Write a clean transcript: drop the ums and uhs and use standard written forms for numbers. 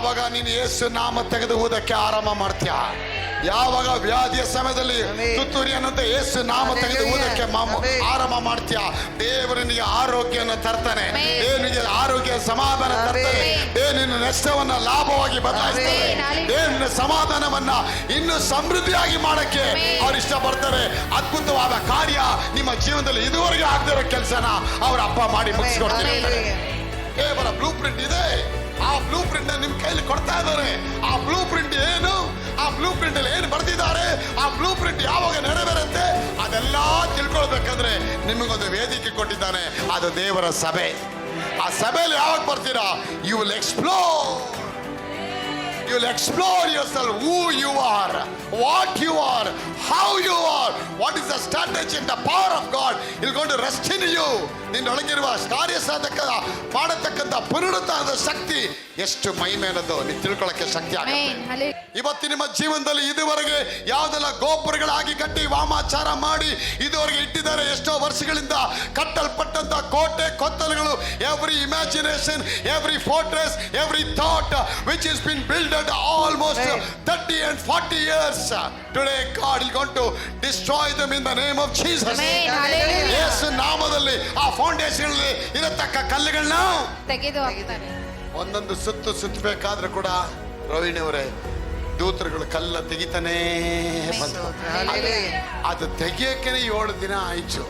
ಯಾವಾಗ ನೀನು ಯೇಸು ನಾಮ ತೆಗೆದು ಊದಕ್ಕೆ ಆರಂಭ ಮಾಡ್ತೀಯ, ಯಾವಾಗ ವ್ಯಾಧಿಯ ಸಮಯದಲ್ಲಿ ತುತ್ತೂರಿ ಅನ್ನೋದು ಯೇಸು ನಾಮ ತೆಗೆದು ಊದಕ್ಕೆ ಆರಂಭ ಮಾಡ್ತೀಯ, ದೇವರು ನಿನಗೆ ಆರೋಗ್ಯವನ್ನು ತರ್ತಾನೆ, ನಿನಗೆ ಆರೋಗ್ಯ ಸಮಾಧಾನ ತರ್ತಾನೆ, ನಿನ್ನ ನಷ್ಟವನ್ನ ಲಾಭವಾಗಿ ಬದಲಾಯಿಸ್ತಾನೆ, ನಿನ್ನ ಸಮಾಧಾನವನ್ನ ಇನ್ನೂ ಸಮೃದ್ಧಿಯಾಗಿ ಮಾಡಕ್ಕೆ ಅವ್ರು ಇಷ್ಟಪಡ್ತಾರೆ. ಅದ್ಭುತವಾದ ಕಾರ್ಯ ನಿಮ್ಮ ಜೀವನದಲ್ಲಿ ಇದುವರೆಗೆ ಆಗದಿರೋ ಕೆಲಸನ ಅವ್ರ ಅಪ್ಪ ಮಾಡಿ ಮುಗಿಸ್ಕೊಡ್ತಾರೆ. ಕೇವಲ ಬ್ಲೂ ಪ್ರಿಂಟ್ ಇದೆ, ಆ ಬ್ಲೂ ಪ್ರಿಂಟ್ ನಿಮ್ ಕೈಲಿ ಕೊಡ್ತಾ ಇದ್ದಾರೆ. ಆ ಬ್ಲೂ ಪ್ರಿಂಟ್ ಏನು, ಆ ಬ್ಲೂ ಪ್ರಿಂಟ್ ಅಲ್ಲಿ ಏನು ಬರ್ತಿದ್ದಾರೆ, ಆ ಬ್ಲೂ ಪ್ರಿಂಟ್ ಯಾವಾಗ ನೆರವೇರುತ್ತೆ ಅದೆಲ್ಲ ತಿಳ್ಕೊಳ್ಬೇಕಂದ್ರೆ ನಿಮಗೊಂದು ವೇದಿಕೆ ಕೊಟ್ಟಿದ್ದಾನೆ, ಅದು ದೇವರ ಸಭೆ. ಆ ಸಭೆಯಲ್ಲಿ ಯಾವಾಗ ಬರ್ತೀರಾ, you will explore, you will explore yourself, who you are, what you are, how you are, what is the strategy and the power of God is going to rest in you. ನಿನ್ನೊಳಗಿರುವ ಕಾರ್ಯ ಸಾಧಕ ಮಾಡತಕ್ಕಂಥ ಪುನರುತ್ಥಾನದ ಶಕ್ತಿ ಎಷ್ಟು ಮಹಿಮೆ ಅನ್ನೋದು ನೀವು ತಿಳ್ಕೊಳ್ಳೋಕೆ ಶಕ್ತಿ ಆಗುತ್ತೆ. ಇವತ್ತು ನಿಮ್ಮ ಜೀವನದಲ್ಲಿ ಇದುವರೆಗೆ ಯಾವುದೆಲ್ಲ ಗೋಪುರಗಳಾಗಿ ಕಟ್ಟಿ ವಾಮಾಚಾರ ಮಾಡಿ ಇದುವರೆಗೆ ಇಟ್ಟಿದ್ದಾರೆ, ಎಷ್ಟೋ ವರ್ಷಗಳಿಂದ ಕಟ್ಟಲ್ಪಟ್ಟಂತ ಕೋಟೆ ಕೊತ್ತಲುಗಳು, every imagination, every fortress, every thought which has been built almost 30 and 40 years. Today God is going to destroy them in the name of Jesus. ಯೇಸು ನಾಮದಲ್ಲಿ ಆ ಫೌಂಡೇಶನ್ ಇರತಕ್ಕ ಕಲ್ಲುಗಳನ್ನ ತೆಗೆದು ಹಾಕ್ತಾರೆ. ಒಂದೊಂದು ಸುತ್ತಬೇಕಾದ್ರೂ ಕೂಡ ರೋಹಿಣಿ ಅವರೇ ದೂತರುಗಳು ಕಲ್ಲ ತೆಗಿತಾನೇ ಬಂತು. ಅದು ತೆಗಿಯಕ್ಕೆ 7 ದಿನ ಆಯ್ತು.